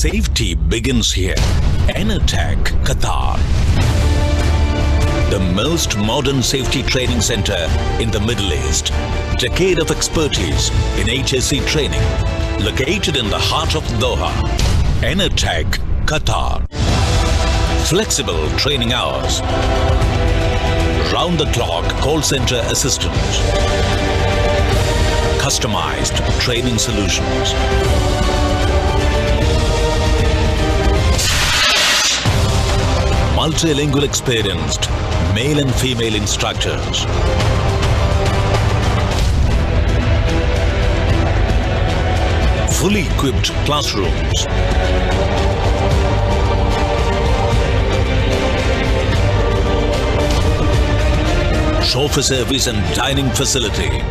Safety begins here. Enertech, Qatar. The most modern safety training center in the Middle East. Decade of expertise in HSE training. Located in the heart of Doha. Enertech, Qatar. Flexible training hours. Round-the-clock call center assistance. Customized training solutions. Multilingual experienced male and female instructors. Fully equipped classrooms. Chauffeur service and dining facility.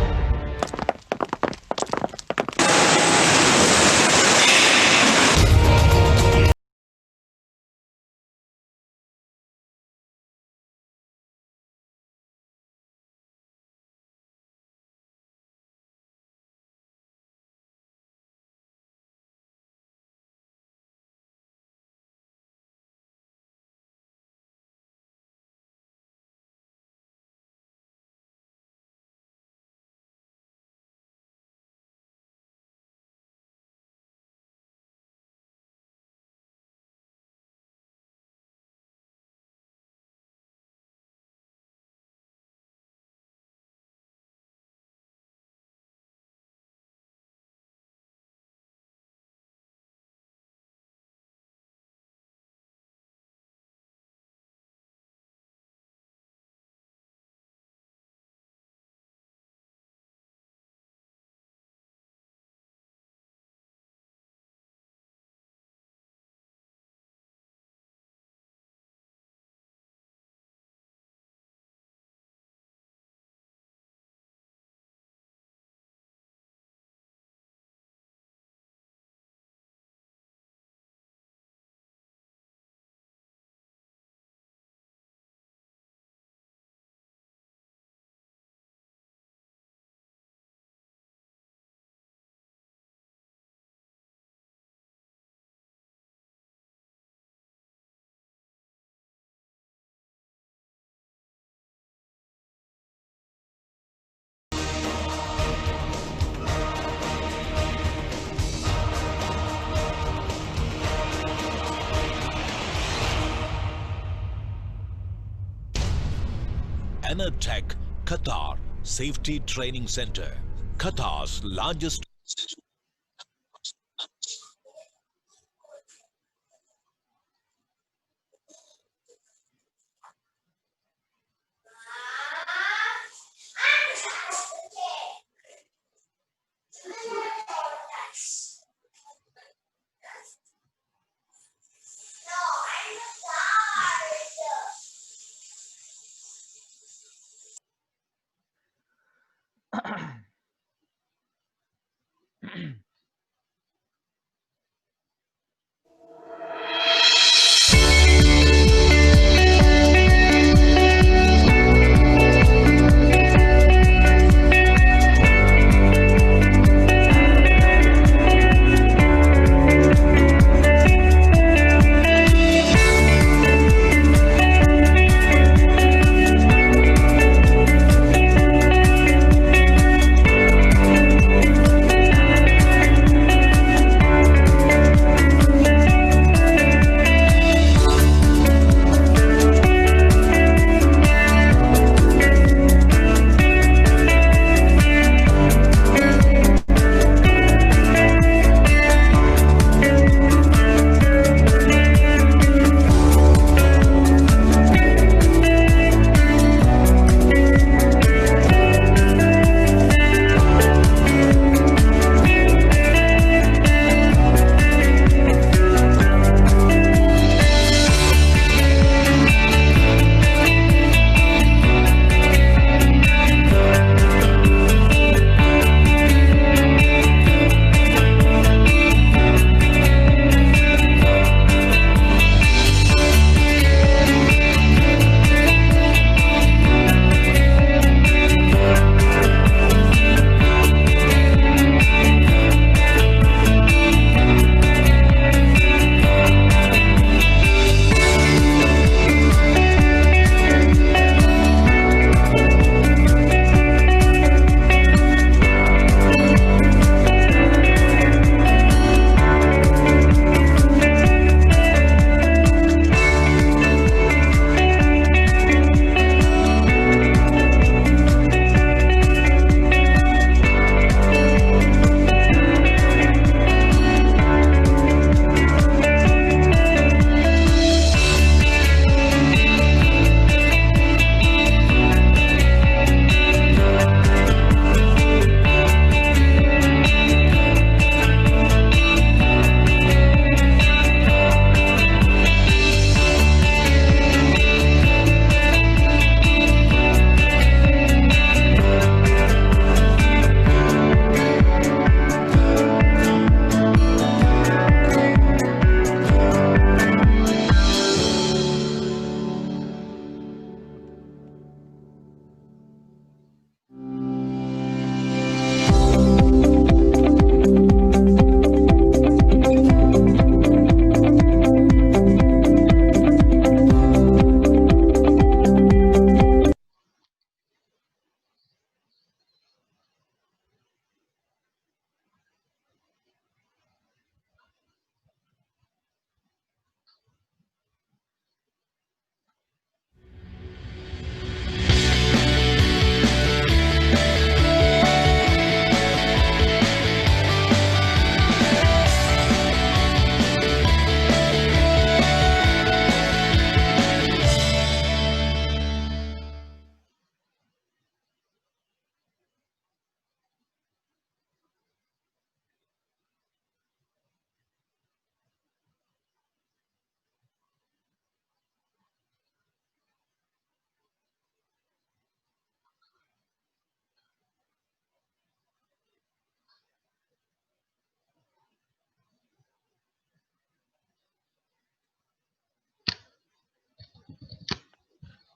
Enertech, Qatar Safety Training Center, Qatar's largest.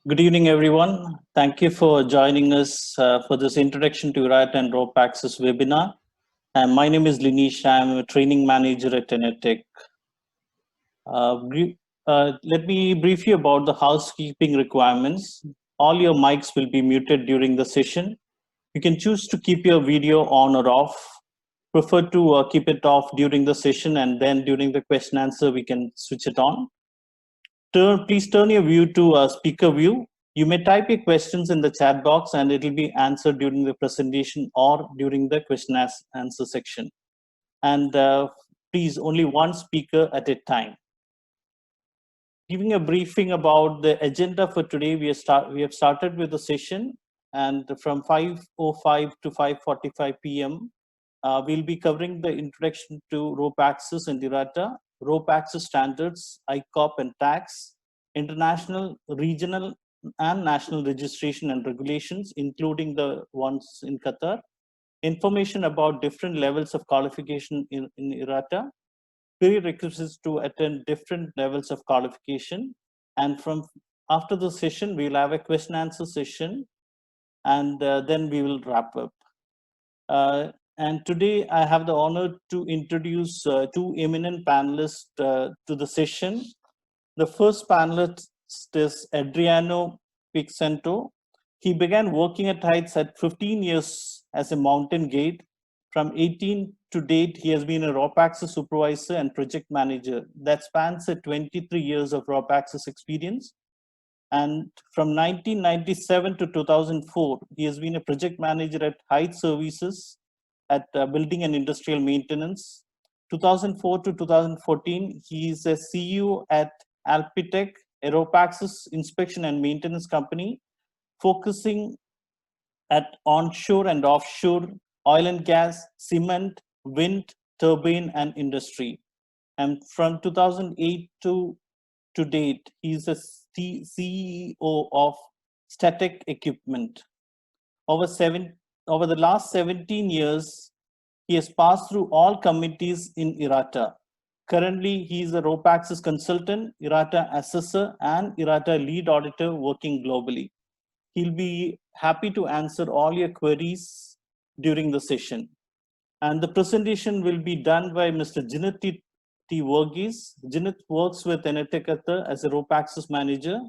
Good evening, everyone. Thank you for joining us for this Introduction to IRATA and Rope Access webinar. And my name is Linish. I'm a training manager at Tenetech. Let me brief you about the housekeeping requirements. All your mics will be muted during the session. You can choose to keep your video on or off. Prefer to keep it off during the session, and then during the question answer, we can switch it on. Please turn your view to speaker view. You may type your questions in the chat box and it will be answered during the presentation or during the question answer section. And please, only one speaker at a time. Giving a briefing about the agenda for today, we have started with the session, and from 5:05 to 5:45 p.m. We'll be covering the introduction to rope access and IRATA, rope access standards, ICOP and tax, international, regional, and national registration and regulations, including the ones in Qatar, information about different levels of qualification in IRATA, prerequisites to attend different levels of qualification, and after the session, we'll have a question answer session, and then we will wrap up. And today I have the honor to introduce two eminent panelists to the session. The first panelist is Adriano Picento. He began working at heights at 15 years as a mountain guide. From 18 to date, he has been a rope access supervisor and project manager. That spans 23 years of rope access experience. And from 1997 to 2004, he has been a project manager at Height Services at Building and Industrial Maintenance. 2004 to 2014, he is a CEO at Alpitech, a rope access inspection and maintenance company, focusing at onshore and offshore oil and gas, cement, wind, turbine, and industry. And from 2008 to date, he is a CEO of Static Equipment. Over the last 17 years, he has passed through all committees in IRATA. Currently, he is a rope access consultant, IRATA assessor, and IRATA lead auditor working globally. He'll be happy to answer all your queries during the session. And the presentation will be done by Mr. Jinit T. Verghese. Jinit works with Tenetech as a rope access manager.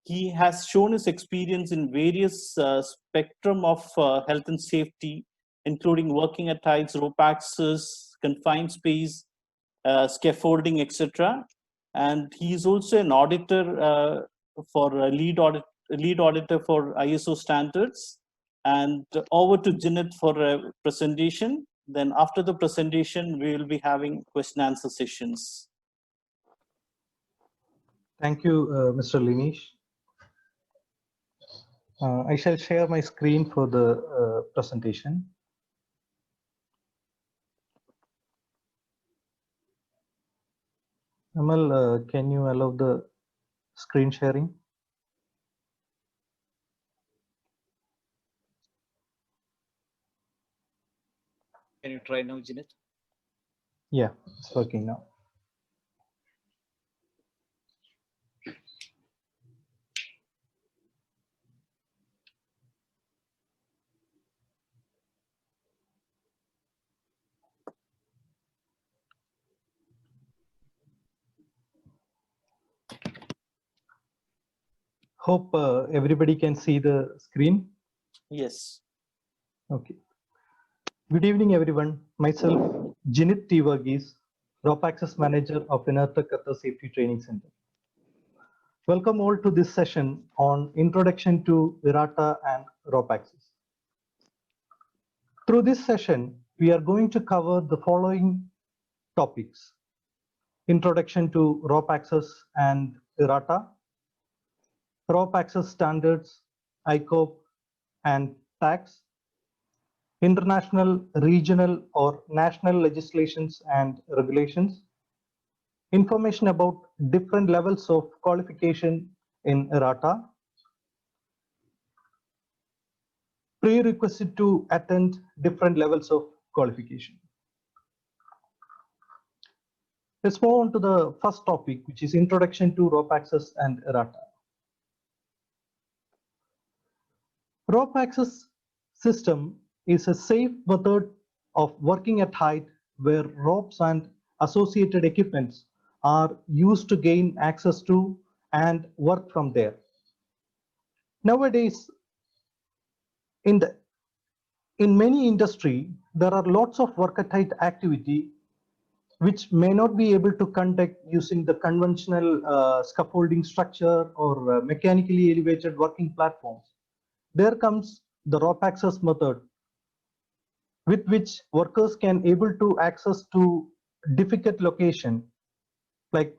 He has shown his experience in various spectrum of health and safety, including working at heights, rope access, confined space, scaffolding, etc. And he is also an auditor for lead auditor for ISO standards. And over to Jinit for a presentation. Then after the presentation, we will be having question answer sessions. Thank you, Mr. Linish. I shall share my screen for the presentation. Amal, can you allow the screen sharing? Can you try now, Jinit? Yeah, it's working now. Hope everybody can see the screen. Yes. Okay. Good evening, everyone. Myself, Jinit T. Verghese, Rope Access Manager of IRATA Qatar Safety Training Center. Welcome all to this session on Introduction to IRATA and Rope Access. Through this session, we are going to cover the following topics: Introduction to Rope Access and IRATA, Rope Access Standards, ICOP and tax, international, regional or national legislations and regulations, information about different levels of qualification in IRATA, prerequisite to attend different levels of qualification. Let's move on to the first topic, which is Introduction to Rope Access and IRATA. Rope access system is a safe method of working at height where ropes and associated equipments are used to gain access to and work from there. Nowadays, in many industry, there are lots of work at height activity which may not be able to conduct using the conventional scaffolding structure or mechanically elevated working platforms. There comes the rope access method, with which workers can able to access to difficult location, like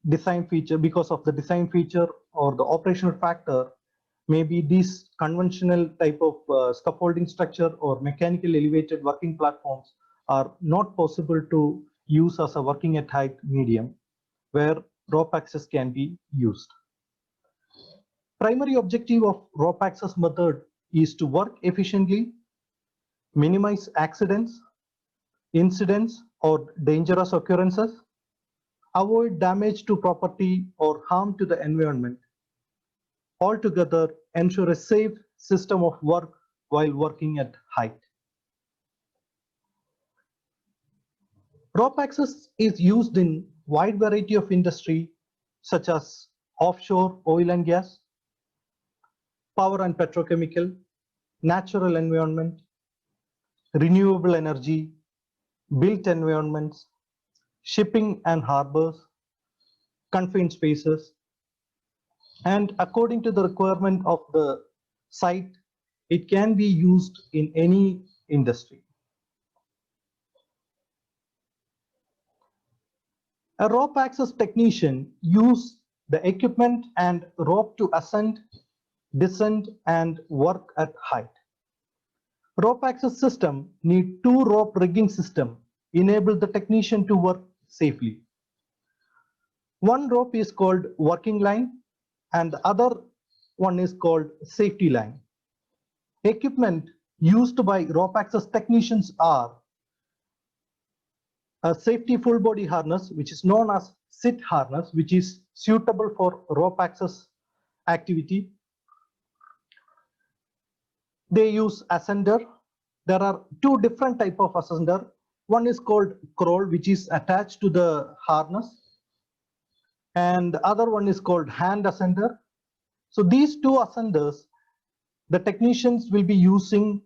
design feature, because of the design feature or the operational factor. Maybe these conventional type of scaffolding structure or mechanical elevated working platforms are not possible to use as a working at height medium where rope access can be used. Primary objective of rope access method is to work efficiently, minimize accidents, incidents or dangerous occurrences, avoid damage to property or harm to the environment. Altogether, ensure a safe system of work while working at height. Rope access is used in wide variety of industry such as offshore oil and gas, power and petrochemical, natural environment, renewable energy, built environments, shipping and harbors, confined spaces, and according to the requirement of the site, it can be used in any industry. A rope access technician uses the equipment and rope to ascend, descend, and work at height. Rope access system need two rope rigging system enable the technician to work safely. One rope is called working line and the other one is called safety line. Equipment used by rope access technicians are a safety full body harness, which is known as sit harness, which is suitable for rope access activity. They use ascender. There are two different type of ascender. One is called crawl, which is attached to the harness, and the other one is called hand ascender. So these two ascenders, the technicians will be using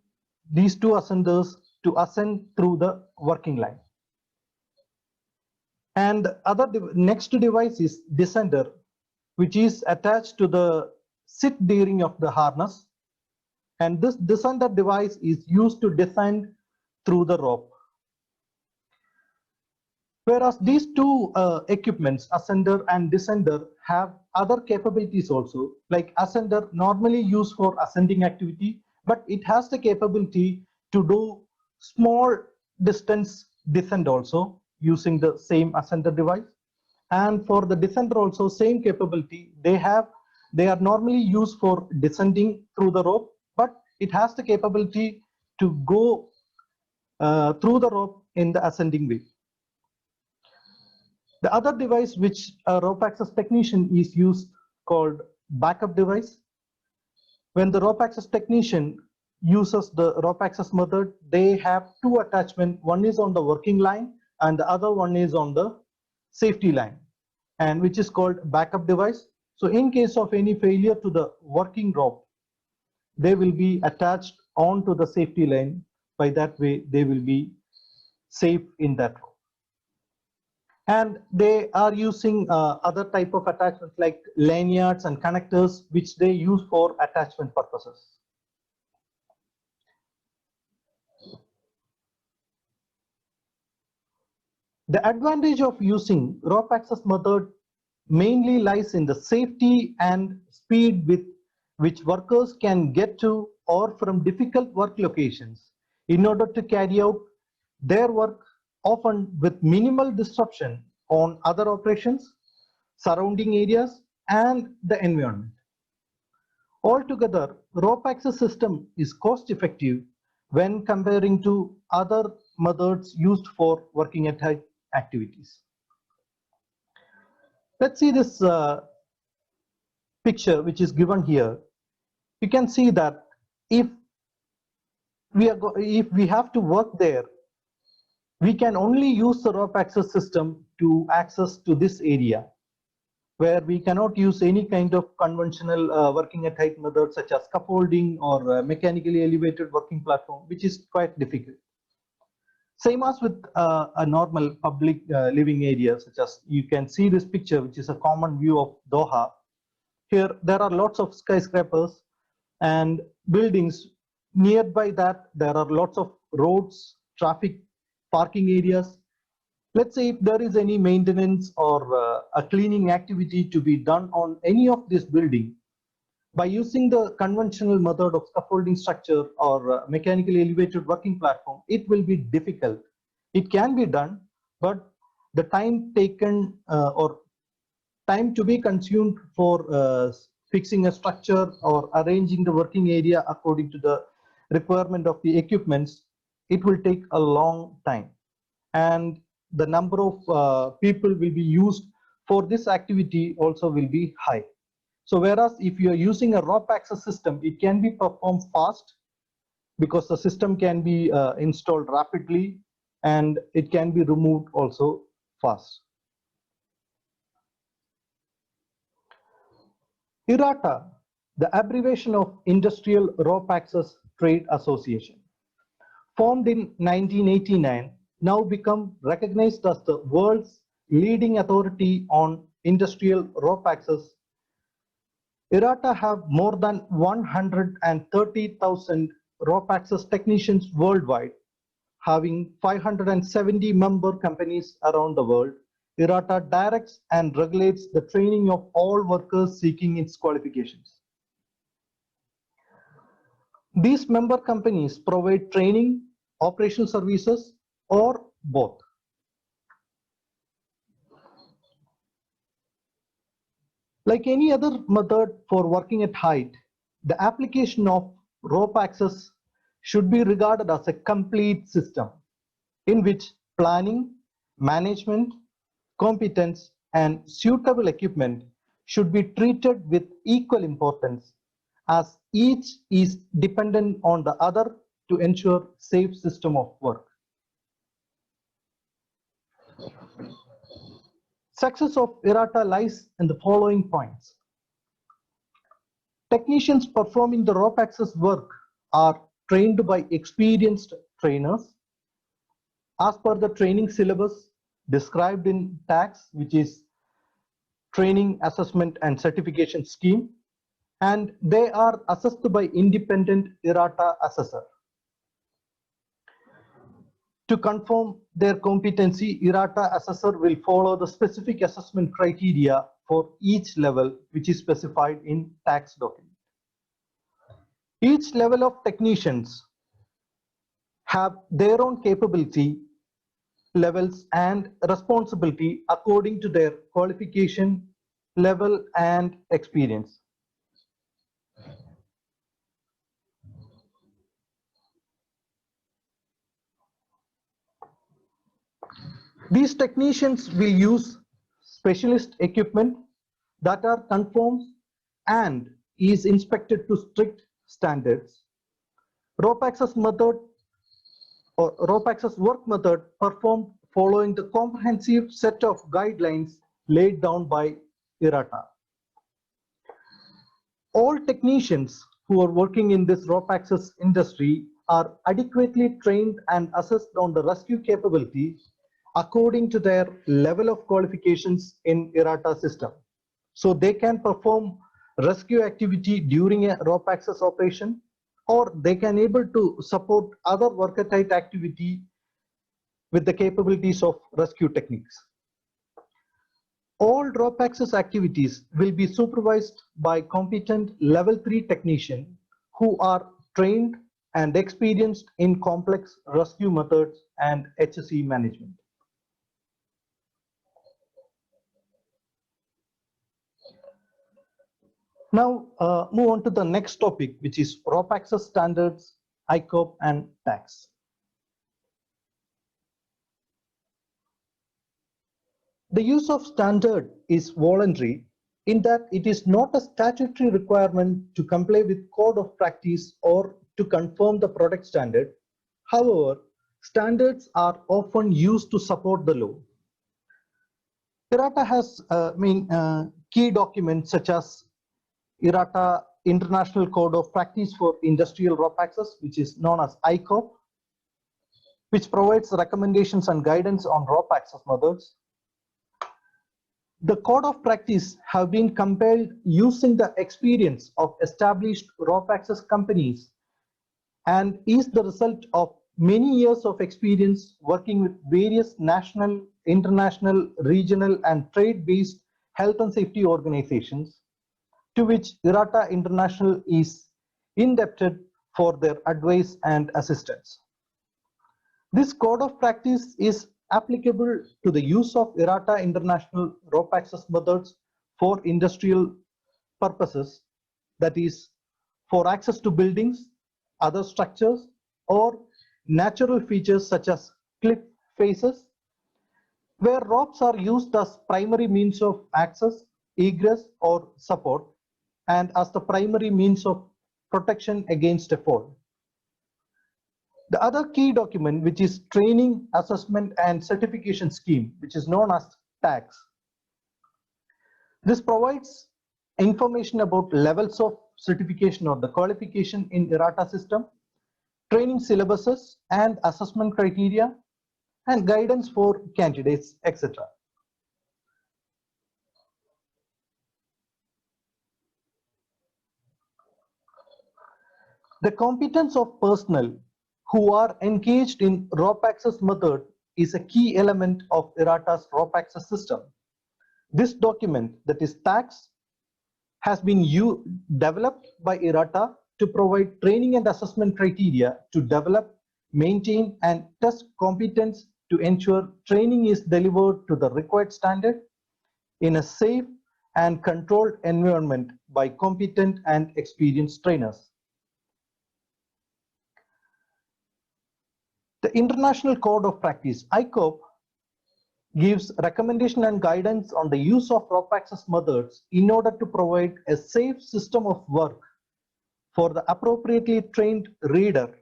these two ascenders to ascend through the working line. And the next device is descender, which is attached to the sit bearing of the harness. And this descender device is used to descend through the rope. Whereas these two equipments, ascender and descender, have other capabilities also. Like ascender normally used for ascending activity, but it has the capability to do small distance descent also using the same ascender device. And for the descender also same capability. They are normally used for descending through the rope, but it has the capability to go through the rope in the ascending way. The other device which a rope access technician is used called backup device. When the rope access technician uses the rope access method, they have two attachments. One is on the working line and the other one is on the safety line, and which is called backup device. So in case of any failure to the working rope, they will be attached onto the safety line. By that way, they will be safe in that rope. And they are using other type of attachments like lanyards and connectors, which they use for attachment purposes. The advantage of using rope access method mainly lies in the safety and speed with which workers can get to or from difficult work locations in order to carry out their work, often with minimal disruption on other operations, surrounding areas, and the environment. Altogether, rope access system is cost effective when comparing to other methods used for working at height activities. Let's see this picture which is given here. You can see that if if we have to work there, we can only use the rope access system to access to this area, where we cannot use any kind of conventional working at height methods such as scaffolding or mechanically elevated working platform, which is quite difficult. Same as with a normal public living area, such as you can see this picture, which is a common view of Doha. Here, there are lots of skyscrapers and buildings. Nearby that, there are lots of roads, traffic, parking areas. Let's say if there is any maintenance or a cleaning activity to be done on any of this building, by using the conventional method of scaffolding structure or mechanically elevated working platform, it will be difficult. It can be done, but the time taken or time to be consumed for fixing a structure or arranging the working area according to the requirement of the equipments, it will take a long time. And the number of people will be used for this activity also will be high. So whereas if you are using a rope access system, it can be performed fast because the system can be installed rapidly and it can be removed also fast. IRATA, the abbreviation of Industrial Rope Access Trade Association, formed in 1989, now become recognized as the world's leading authority on industrial rope access. IRATA have more than 130,000 rope access technicians worldwide, having 570 member companies around the world. IRATA directs and regulates the training of all workers seeking its qualifications. These member companies provide training, operational services, or both. Like any other method for working at height, the application of rope access should be regarded as a complete system in which planning, management, competence, and suitable equipment should be treated with equal importance, as each is dependent on the other to ensure safe system of work. Success of IRATA lies in the following points. Technicians performing the rope access work are trained by experienced trainers as per the training syllabus described in TAX, which is Training Assessment and Certification Scheme, and they are assessed by independent IRATA assessor. To confirm their competency, IRATA assessor will follow the specific assessment criteria for each level, which is specified in tax document. Each level of technicians have their own capability levels and responsibility according to their qualification level and experience. These technicians will use specialist equipment that are conformed and is inspected to strict standards. Rope access method or rope access work method performed following the comprehensive set of guidelines laid down by IRATA. All technicians who are working in this rope access industry are adequately trained and assessed on the rescue capability according to their level of qualifications in IRATA system. So they can perform rescue activity during a rope access operation, or they can able to support other work at height activity with the capabilities of rescue techniques. All rope access activities will be supervised by competent level 3 technician who are trained and experienced in complex rescue methods and HSE management. Now move on to the next topic, which is rope access standards, ICOP and tax. The use of standard is voluntary in that it is not a statutory requirement to comply with code of practice or to confirm the product standard. However, standards are often used to support the law. IRATA has key documents such as IRATA International Code of Practice for Industrial Rope Access, which is known as ICOP, which provides recommendations and guidance on rope access methods. The code of practice have been compiled using the experience of established rope access companies and is the result of many years of experience working with various national, international, regional, and trade-based health and safety organizations, to which IRATA International is indebted for their advice and assistance. This code of practice is applicable to the use of IRATA International rope access methods for industrial purposes, that is, for access to buildings, other structures, or natural features such as cliff faces, where ropes are used as primary means of access, egress, or support, and as the primary means of protection against a fall. The other key document, which is Training, Assessment, and Certification Scheme, which is known as TAX. This provides information about levels of certification or the qualification in IRATA system, training syllabuses and assessment criteria, and guidance for candidates, etc. The competence of personnel who are engaged in rope access method is a key element of IRATA's rope access system. This document, that is TAX, has been developed by IRATA to provide training and assessment criteria to develop, maintain, and test competence to ensure training is delivered to the required standard in a safe and controlled environment by competent and experienced trainers. The International Code of Practice, ICOP, gives recommendation and guidance on the use of rope access methods in order to provide a safe system of work for the appropriately trained reader.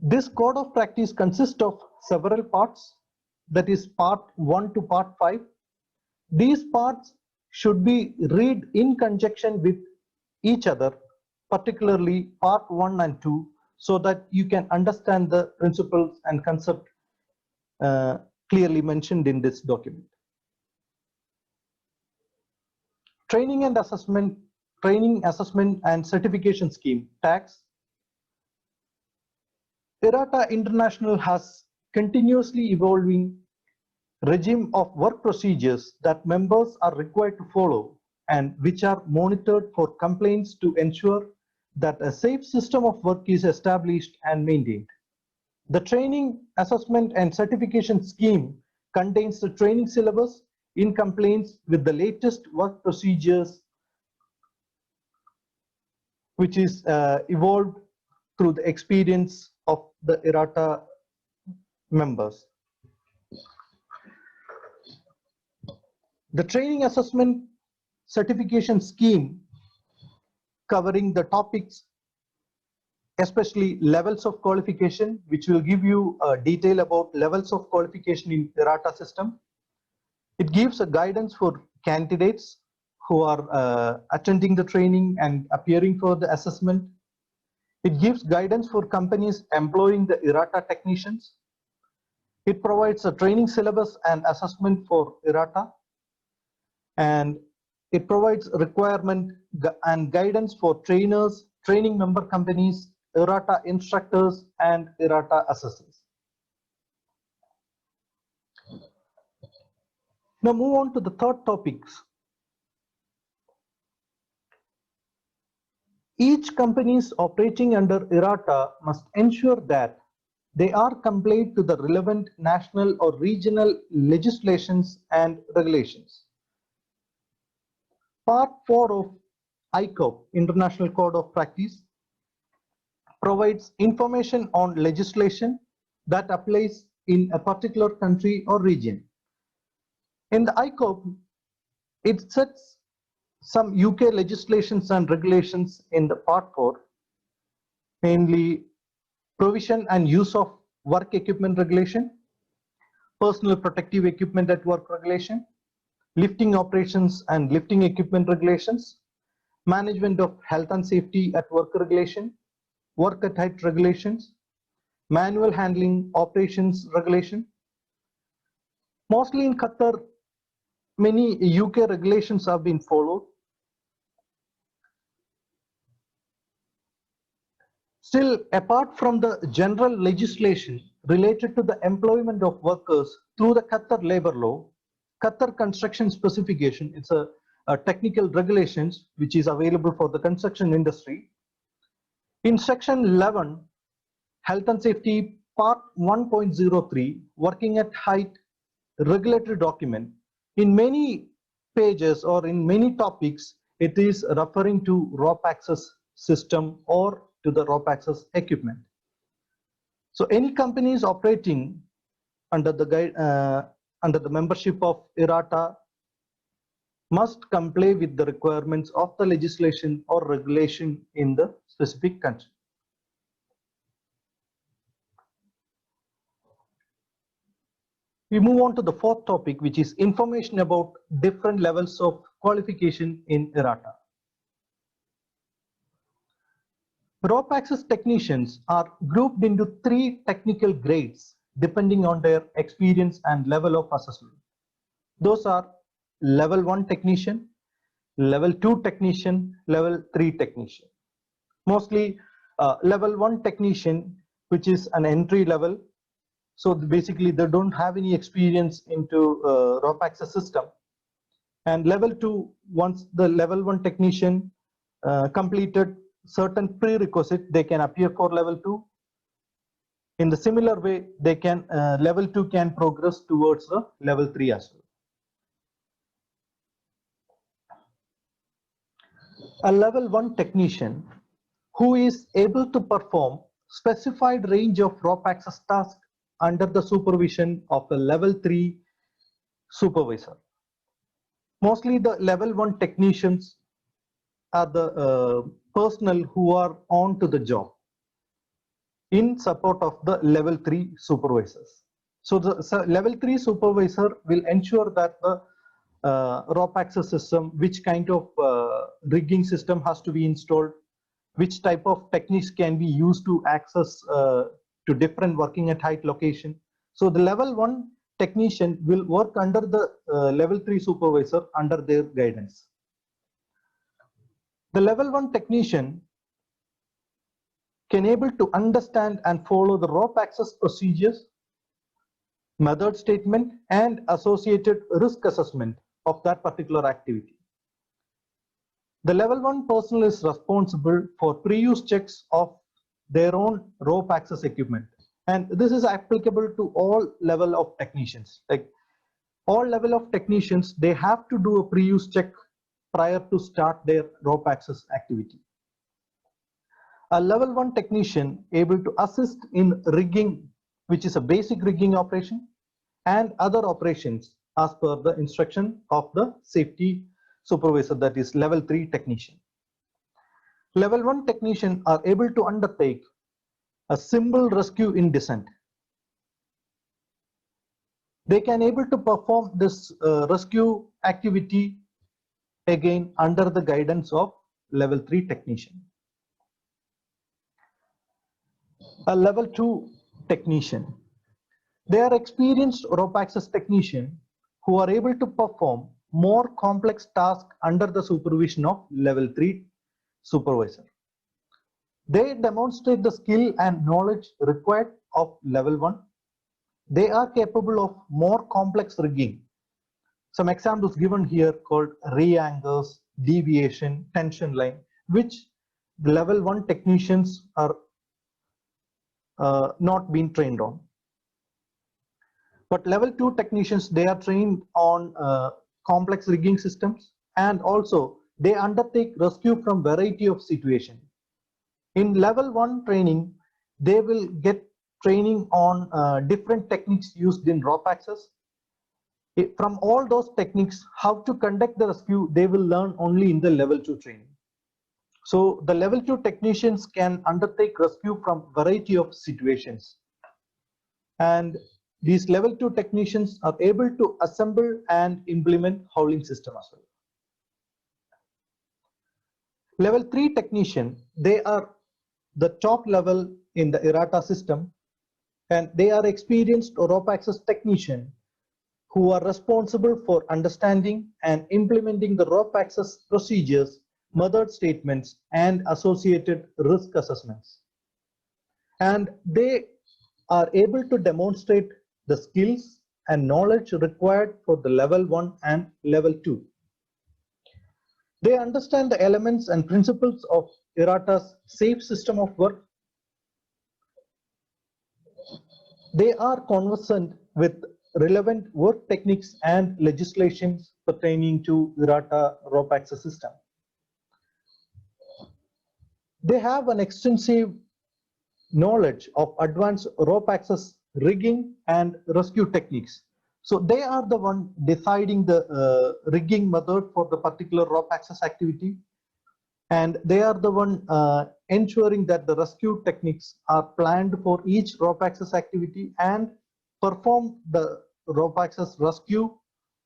This code of practice consists of several parts, that is part 1 to part 5. These parts should be read in conjunction with each other, particularly part 1 and 2, so that you can understand the principles and concept clearly mentioned in this document. Training, Assessment and Certification Scheme, TAX. IRATA International has continuously evolving regime of work procedures that members are required to follow and which are monitored for complaints to ensure that a safe system of work is established and maintained. The Training, Assessment and Certification Scheme contains the training syllabus in compliance with the latest work procedures, which is evolved through the experience of the IRATA members. The Training, Assessment, Certification Scheme covering the topics, especially levels of qualification, which will give you detail about levels of qualification in IRATA system. It gives a guidance for candidates who are attending the training and appearing for the assessment. It gives guidance for companies employing the IRATA technicians. It provides a training syllabus and assessment for IRATA. And it provides requirement and guidance for trainers, training member companies, IRATA instructors, and IRATA assessors. Now move on to the third topics. Each companies operating under IRATA must ensure that they are compliant to the relevant national or regional legislations and regulations. Part 4 of ICOP, International Code of Practice, provides information on legislation that applies in a particular country or region. In the ICOP, It sets some UK legislations and regulations in the Part 4, mainly provision and use of work equipment regulation, personal protective equipment at work regulation, lifting operations and lifting equipment regulations, management of health and safety at work regulation, work at height regulations, manual handling operations regulation. Mostly in Qatar, many UK regulations have been followed. Still, apart from the general legislation related to the employment of workers through the Qatar labor law, Qatar construction specification, it's a technical regulations which is available for the construction industry. In section 11, health and safety part 1.03, working at height regulatory document, in many pages or in many topics, it is referring to rope access system or to the rope access equipment. So any companies operating under the membership of IRATA must comply with the requirements of the legislation or regulation in the specific country. We move on to the fourth topic, which is information about different levels of qualification in IRATA. Rope access technicians are grouped into 3 technical grades depending on their experience and level of assessment. Those are level 1 technician, level 2 technician, level 3 technician. Mostly level 1 technician, which is an entry level. So basically they don't have any experience into rope access system. And level 2, once the level 1 technician completed certain prerequisite, they can appear for level 2. In the similar way, they can level 2 can progress towards the level 3 as well. A level 1 technician who is able to perform specified range of rope access tasks under the supervision of a level 3 supervisor. Mostly the level 1 technicians are the personnel who are on to the job in support of the level 3 supervisors. So the level 3 supervisor will ensure that the rope access system, which kind of rigging system has to be installed, which type of techniques can be used to access to different working at height location. So the level 1 technician will work under the level 3 supervisor under their guidance. The level 1 technician can able to understand and follow the rope access procedures, method statement, and associated risk assessment of that particular activity. The level 1 personnel is responsible for pre-use checks of their own rope access equipment. And this is applicable to all level of technicians. Like all level of technicians, they have to do a pre-use check prior to start their rope access activity. A level 1 technician able to assist in rigging, which is a basic rigging operation, and other operations as per the instruction of the safety supervisor, that is level 3 technician. Level 1 technician are able to undertake a simple rescue in descent. They can able to perform this rescue activity again under the guidance of level 3 technician. A level 2 technician. They are experienced rope access technician who are able to perform more complex tasks under the supervision of level 3 supervisor. They demonstrate the skill and knowledge required of level 1. They are capable of more complex rigging. Some examples given here called re-anchors, deviation, tension line, which the level 1 technicians are not being trained on. But level 2 technicians, they are trained on complex rigging systems, and also they undertake rescue from variety of situations. In level 1 training, they will get training on different techniques used in rope access, From all those techniques, how to conduct the rescue, they will learn only in the level 2 training. So the level 2 technicians can undertake rescue from variety of situations. And these level 2 technicians are able to assemble and implement howling system as well. Level 3 technician, they are the top level in the IRATA system, and they are experienced rope access technician who are responsible for understanding and implementing the rope access procedures, method statements, and associated risk assessments. And they are able to demonstrate the skills and knowledge required for the level 1 and level 2. They understand the elements and principles of IRATA's safe system of work. They are conversant with relevant work techniques and legislations pertaining to IRATA rope access system. They have an extensive knowledge of advanced rope access rigging and rescue techniques. So they are the one deciding the rigging method for the particular rope access activity, and they are the one ensuring that the rescue techniques are planned for each rope access activity and perform the rope access rescue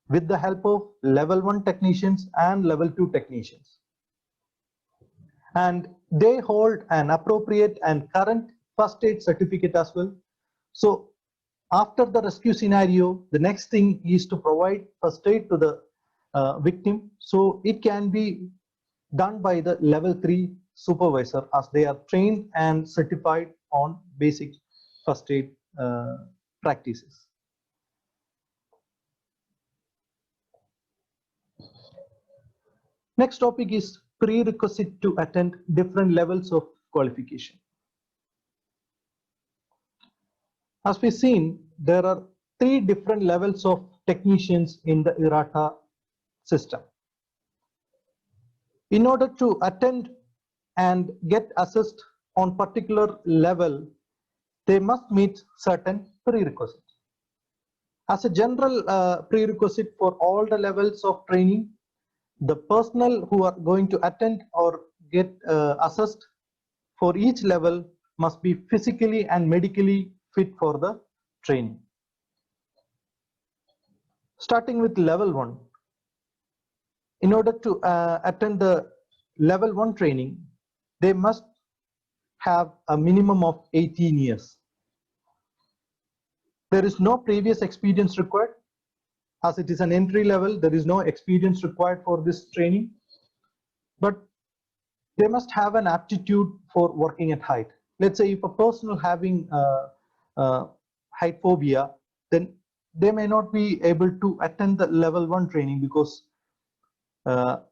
with the help of level 1 technicians and level 2 technicians. And they hold an appropriate and current first aid certificate as well. So after the rescue scenario, the next thing is to provide first aid to the victim. So it can be done by the level 3 supervisor, as they are trained and certified on basic first aid practices. Next topic is prerequisite to attend different levels of qualification. As we've seen, there are 3 different levels of technicians in the IRATA system. In order to attend and get assessed on particular level, they must meet certain prerequisites. As a general prerequisite for all the levels of training, the personnel who are going to attend or get assessed for each level must be physically and medically fit for the training. Starting with level 1. In order to attend the level 1 training, they must have a minimum of 18 years. There is no previous experience required. As it is an entry level, there is no experience required for this training. But they must have an aptitude for working at height. Let's say if a person having height phobia, then they may not be able to attend the level 1 training, because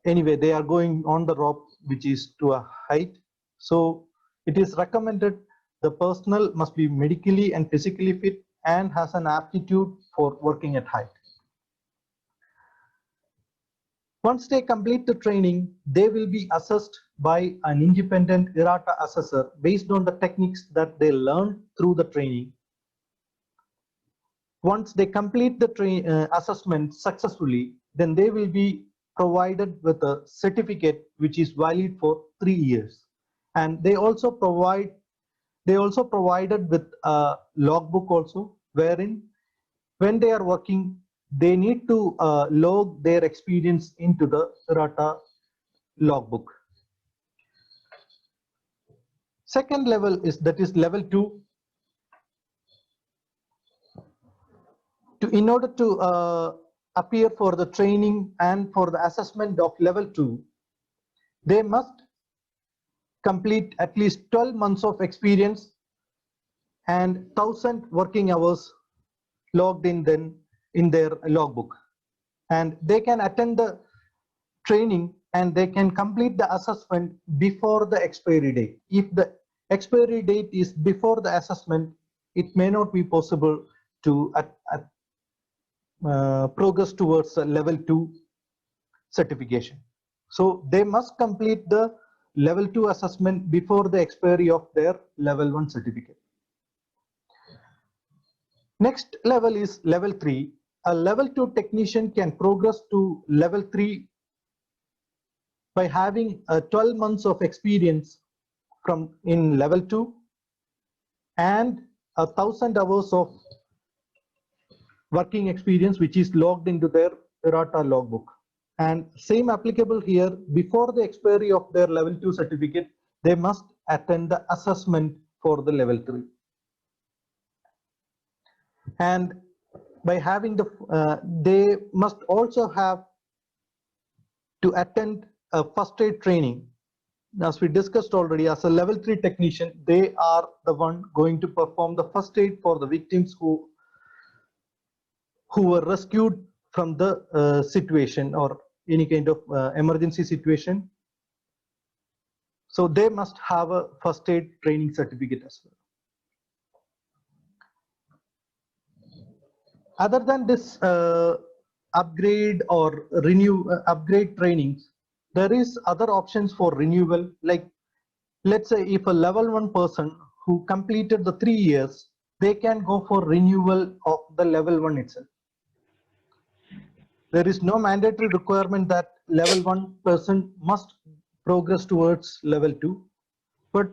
anyway they are going on the rope which is to a height. So it is recommended the personnel must be medically and physically fit and has an aptitude for working at height. Once they complete the training, they will be assessed by an independent IRATA assessor based on the techniques that they learned through the training. Once they complete the assessment successfully, then they will be provided with a certificate which is valid for 3 years. And they also provided with a logbook also, wherein when they are working, they need to log their experience into the IRATA logbook. Second level is level 2. In order to appear for the training and for the assessment of level 2, they must complete at least 12 months of experience and 1,000 working hours logged in their logbook. And they can attend the training and they can complete the assessment before the expiry date. If the expiry date is before the assessment, it may not be possible to progress towards a level 2 certification. So they must complete the level 2 assessment before the expiry of their level 1 certificate. Next level is level 3. a level 2 technician can progress to level 3 by having 12 months of experience from in level 2 and 1,000 hours of working experience which is logged into their IRATA logbook. And same applicable here, before the expiry of their level 2 certificate, they must attend the assessment for the level 3. And by having the, they must also have to attend a first aid training. As we discussed already, as a level 3 technician, they are the one going to perform the first aid for the victims who were rescued from the situation or any kind of emergency situation. So they must have a first aid training certificate as well. Other than this upgrade or upgrade trainings, there is other options for renewal. Like, let's say if a level 1 person who completed the 3 years, they can go for renewal of the level 1 itself. There is no mandatory requirement that level 1 person must progress towards level 2. But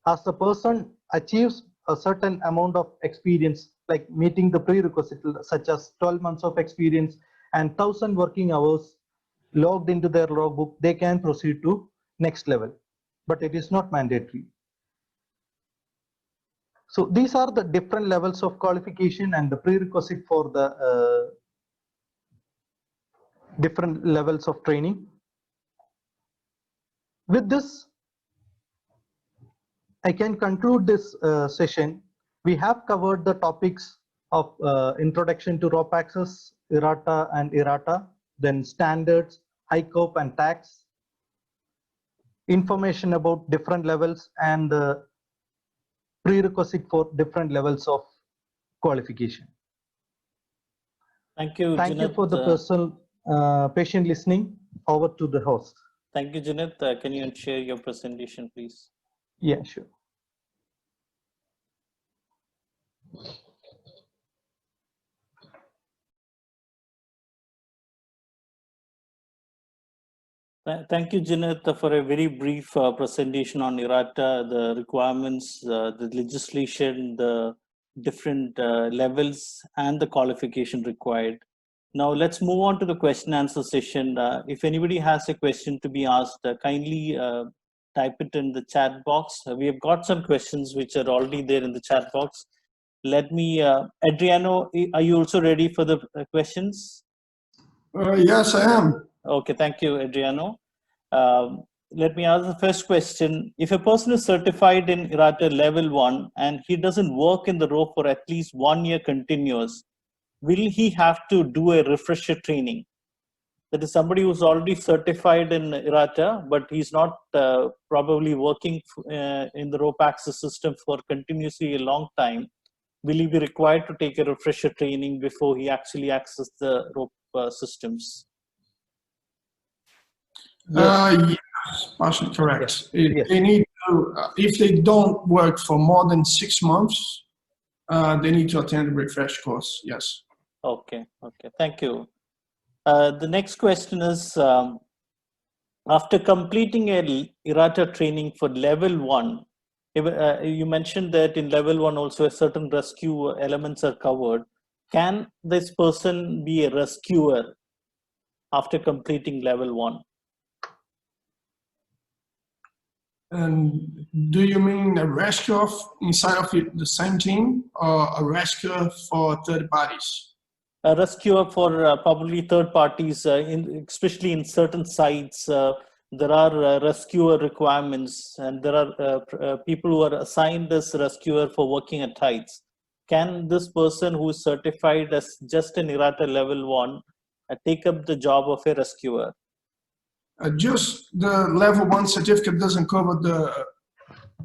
as the person achieves a certain amount of experience, like meeting the prerequisite such as 12 months of experience and 1,000 working hours logged into their logbook, they can proceed to next level, but it is not mandatory. So these are the different levels of qualification and the prerequisite for the different levels of training. With this, I can conclude this session. We have covered the topics of introduction to rope access, IRATA and IRATA, then standards, ICOP and tax, information about different levels and the prerequisite for different levels of qualification. Thank you, Thank Junaid. you for the patient listening. Over to the host. Thank you, Junaid. Can you share your presentation, please? Yeah, sure. Thank you, Junaid, for a very brief presentation on IRATA, the requirements, the legislation, the different levels, and the qualification required. Now, let's move on to the question answer session. If anybody has a question to be asked, kindly type it in the chat box. We have got some questions which are already there in the chat box. Let me, Adriano, are you also ready for the questions? Yes, I am. Okay, thank you, Adriano. Let me ask the first question. If a person is certified in IRATA level 1 and he doesn't work in the rope for at least 1 year continuous, will he have to do a refresher training? That is somebody who's already certified in IRATA, but he's not probably working in the rope access system for continuously a long time. Will he be required to take a refresher training before he actually accesses the rope systems? Yes, partially correct. Yes. They need to, if they don't work for more than 6 months, they need to attend a refresh course. Yes. Okay, okay, thank you. The next question is, after completing a IRATA training for level 1, you mentioned that in level 1 also a certain rescue elements are covered. Can this person be a rescuer after completing level 1? And do you mean a rescuer inside of the same team or a rescuer for third parties? A rescuer for probably third parties, especially in certain sites, there are rescuer requirements, and there are people who are assigned as rescuer for working at heights. Can this person who is certified as just an IRATA level 1 take up the job of a rescuer? Just the level 1 certificate doesn't cover the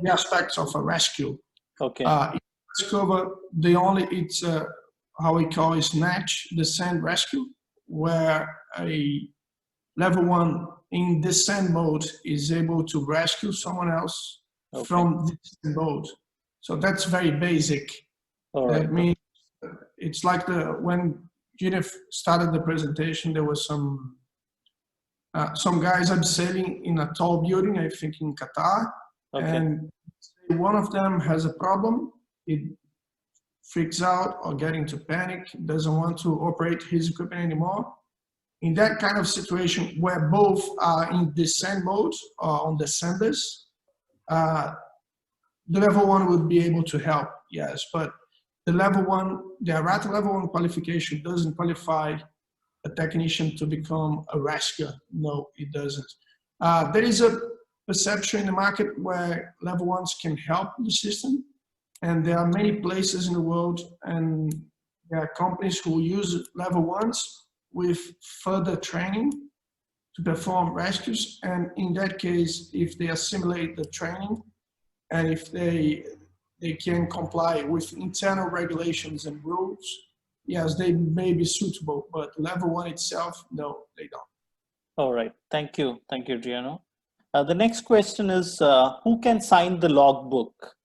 aspects of a rescue. Okay. It's cover the only, it's how we call it snatch, descent, rescue, where a level 1 in descent mode is able to rescue someone else from the descent mode. So that's very basic. All right. That means it's like when Judith started the presentation, there was some guys abseiling in a tall building, I think in Qatar. Okay. And one of them has a problem. It freaks out or get into panic, doesn't want to operate his equipment anymore. In that kind of situation where both are in descent mode or on descenders, the level 1 would be able to help, yes, but the level 1, the IRATA level 1 qualification doesn't qualify a technician to become a rescuer. No, it doesn't. There is a perception in the market where level 1s can help the system, and there are many places in the world, and there are companies who use level 1s with further training to perform rescues. And in that case, if they assimilate the training and if they can comply with internal regulations and rules, yes, they may be suitable, but level 1 itself, no, they don't. All right. Thank you. Thank you, Giano. The next question is, who can sign the logbook?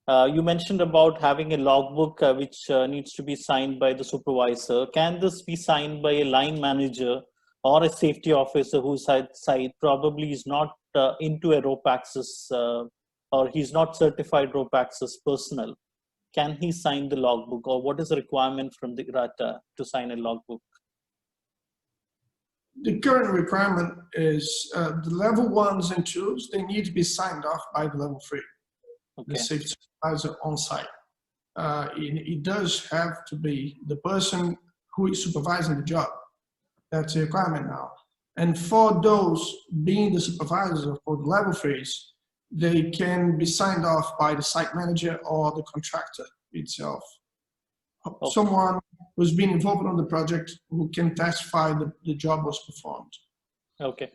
You mentioned about having a logbook which needs to be signed by the supervisor. Can this be signed by a line manager or a safety officer whose side probably is not into a rope access or he's not certified rope access personnel? Can he sign the logbook, or what is the requirement from the IRATA to sign a logbook? The current requirement is the level 1s and 2s, they need to be signed off by the level 3. Okay. The safety supervisor on site. It does have to be the person who is supervising the job. That's a requirement now. And for those being the supervisors for the level 3s, they can be signed off by the site manager or the contractor itself. Okay. Someone who's been involved on the project who can testify that the job was performed. Okay.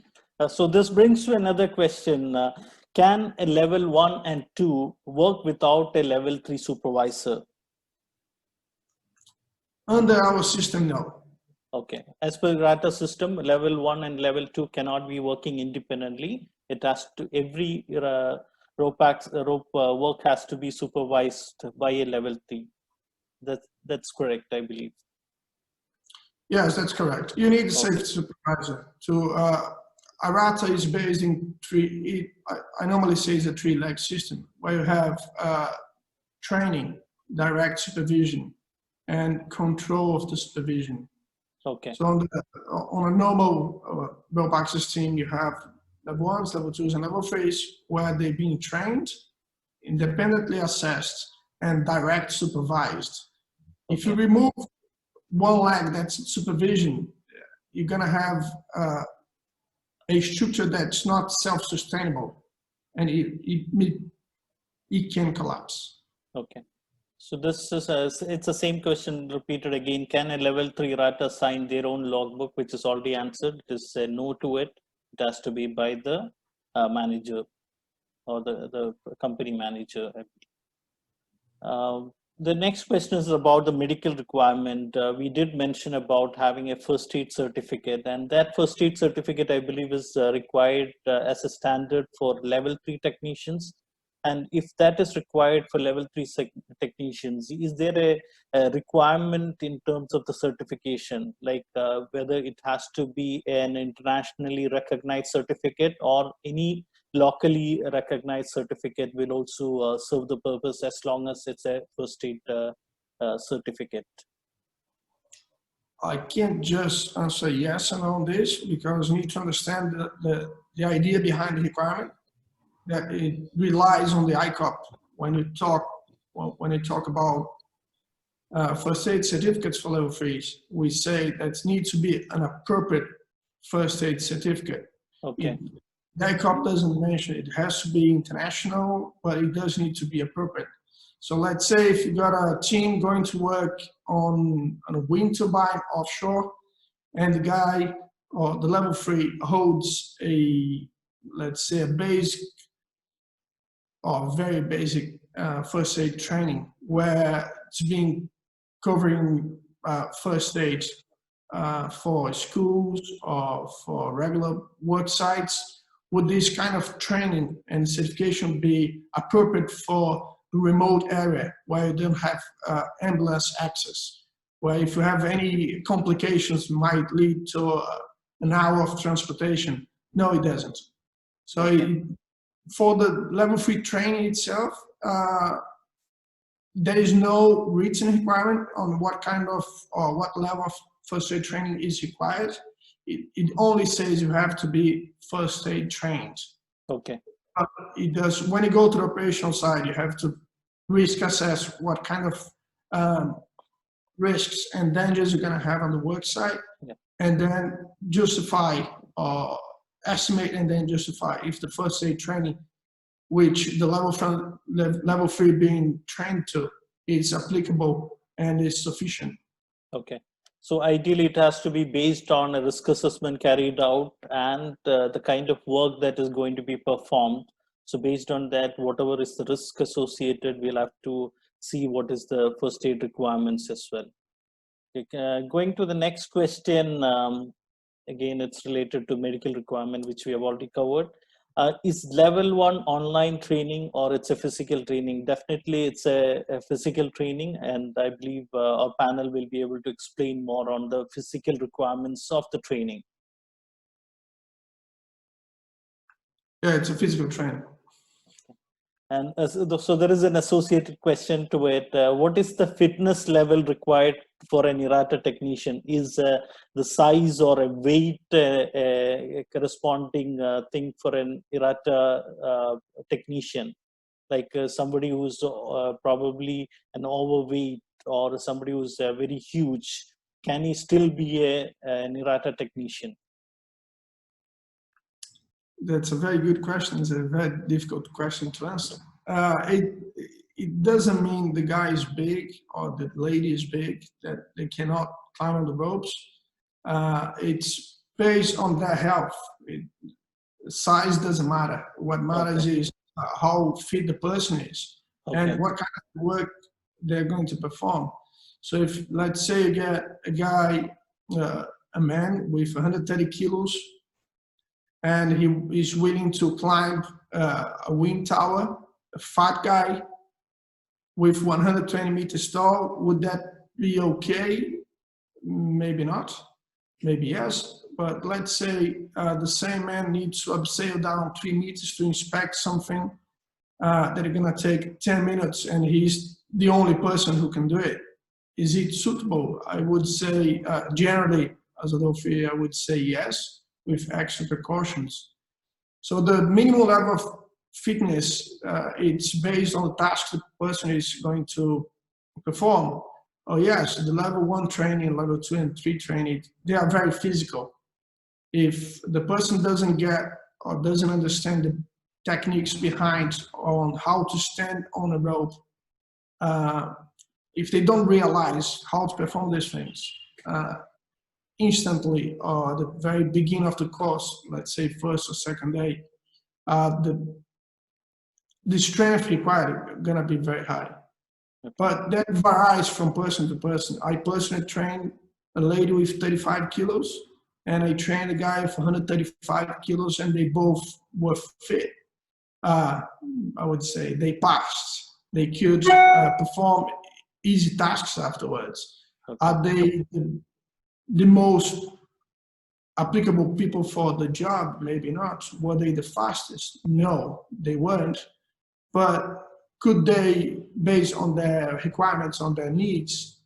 So this brings to another question. Can a level 1 and 2 work without a level 3 supervisor? Under our system, no. Okay. As per IRATA system, level 1 and level 2 cannot be working independently. It has to, every rope work has to be supervised by a level 3. That's correct, I believe. Yes, that's correct. You need a safety supervisor. IRATA is based in I normally say it's a 3-leg system where you have training, direct supervision, and control of the supervision. Okay. So on a normal rope access team, you have level 1s, level 2s, and level 3s where they've been trained, independently assessed, and direct supervised. Okay. If you remove one leg that's supervision, you're going to have a structure that's not self-sustainable, and it can collapse. Okay. So this is it's the same question repeated again. Can a level 3 IRATA sign their own logbook, which is already answered? It is a no to it. It has to be by the manager or the company manager. The next question is about the medical requirement. We did mention about having a first aid certificate, and that first aid certificate, I believe, is required as a standard for level 3 technicians. And if that is required for level 3 technicians, is there a requirement in terms of the certification, like whether it has to be an internationally recognized certificate or any locally recognized certificate will also serve the purpose as long as it's a first aid certificate? I can't just answer yes and on this, because we need to understand the idea behind the requirement, that it relies on the ICOP. When you talk about first aid certificates for level 3s, we say that needs to be an appropriate first aid certificate. Okay. The ICOP doesn't mention it has to be international, but it does need to be appropriate. So let's say if you got a team going to work on a wind turbine offshore, and the guy or the level 3 holds a, let's say, a basic or very basic first aid training, where it's been covering first aid for schools or for regular work sites, would this kind of training and certification be appropriate for a remote area where you don't have ambulance access? where if you have any complications might lead to an hour of transportation. No, it doesn't. So for the level 3 training itself, there is no written requirement on what kind of or what level of first aid training is required. It only says you have to be first aid trained. Okay. It does, when you go to the operational side, you have to risk assess what kind of risks and dangers you're going to have on the work site, and then justify or estimate and then justify if the first aid training, which the level 3 being trained to, is applicable and is sufficient. Okay. So ideally, it has to be based on a risk assessment carried out and the kind of work that is going to be performed. So based on that, whatever is the risk associated, we'll have to see what is the first aid requirements as well. Going to the next question, again, it's related to medical requirement, which we have already covered. Is level 1 online training or it's a physical training? Definitely it's a physical training, and I believe our panel will be able to explain more on the physical requirements of the training. Yeah, it's a physical training. And so there is an associated question to it. What is the fitness level required for an IRATA technician? Is the size or a weight a corresponding thing for an IRATA technician? Like somebody who's probably an overweight or somebody who's very huge, can he still be an IRATA technician? That's a very good question. It's a very difficult question to answer. It doesn't mean the guy is big or the lady is big that they cannot climb on the ropes. It's based on their health. Size doesn't matter. What matters is how fit the person is and what kind of work they're going to perform. So if, let's say, you get a guy, a man with 130 kilos, and he is willing to climb a wind tower, a fat guy with 120 meters tall, would that be okay? Maybe not, maybe yes. But let's say the same man needs to abseil down 3 meters to inspect something that is gonna take 10 minutes and he's the only person who can do it. Is it suitable? I would say generally, as a Dolphy, I would say yes, with extra precautions. So the minimum level of fitness, it's based on the task the person is going to perform. Oh yes, the level 1 training, level 2 and 3 training, they are very physical. If the person doesn't get or doesn't understand the techniques behind on how to stand on a rope, if they don't realize how to perform these things, instantly or at the very beginning of the course, let's say first or second day, the strength required is gonna be very high. But that varies from person to person. I personally train a lady with 35 kilos and I trained a guy with 135 kilos and they both were fit. I would say they passed. They could perform easy tasks afterwards. Are they the most applicable people for the job? Maybe not. Were they the fastest? No, they weren't. But could they, based on their requirements, on their needs,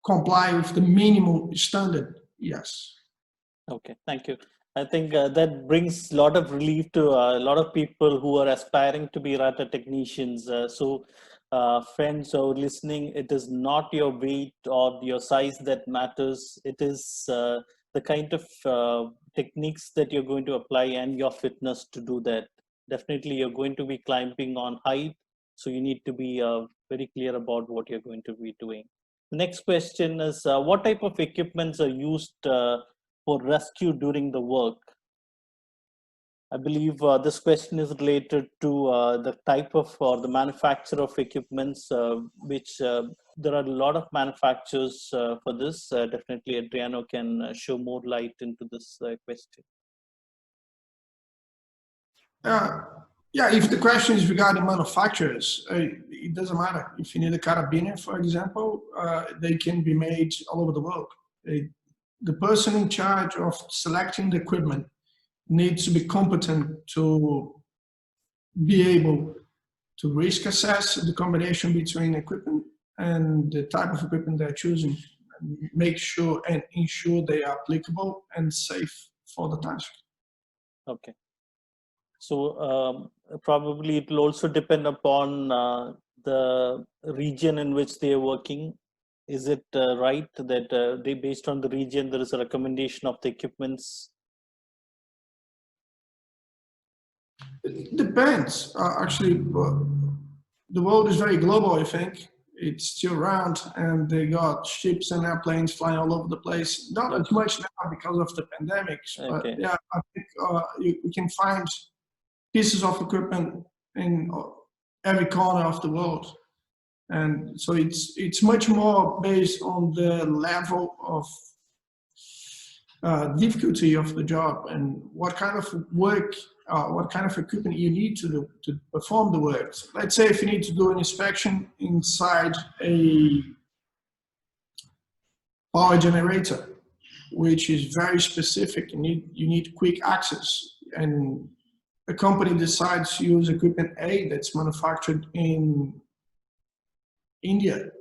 comply with the minimum standard? Yes. Okay, thank you. I think that brings a lot of relief to a lot of people who are aspiring to be IRATA technicians. Friends who are listening, it is not your weight or your size that matters. It is the kind of techniques that you're going to apply and your fitness to do that. Definitely, you're going to be climbing on height, so you need to be very clear about what you're going to be doing. The next question is, what type of equipments are used for rescue during the work? I believe this question is related to the type of or the manufacturer of equipments, which there are a lot of manufacturers for this. Definitely Adriano can show more light into this question. Yeah, if the question is regarding manufacturers, it doesn't matter. If you need a carabiner, for example, they can be made all over the world. The person in charge of selecting the equipment needs to be competent to be able to risk assess the combination between equipment and the type of equipment they're choosing, and make sure and ensure they are applicable and safe for the task. Okay. So probably it will also depend upon the region in which they are working. Is it right that they, based on the region, there is a recommendation of the equipments? It depends. Actually, the world is very global, I think. It's still around, and they got ships and airplanes flying all over the place. Not as much now because of the pandemics, but yeah, I think you can find pieces of equipment in every corner of the world. And so it's much more based on the level of difficulty of the job and what kind of work, what kind of equipment you need to do to perform the work. So let's say if you need to do an inspection inside a power generator, which is very specific, you need quick access, and a company decides to use equipment A that's manufactured in India.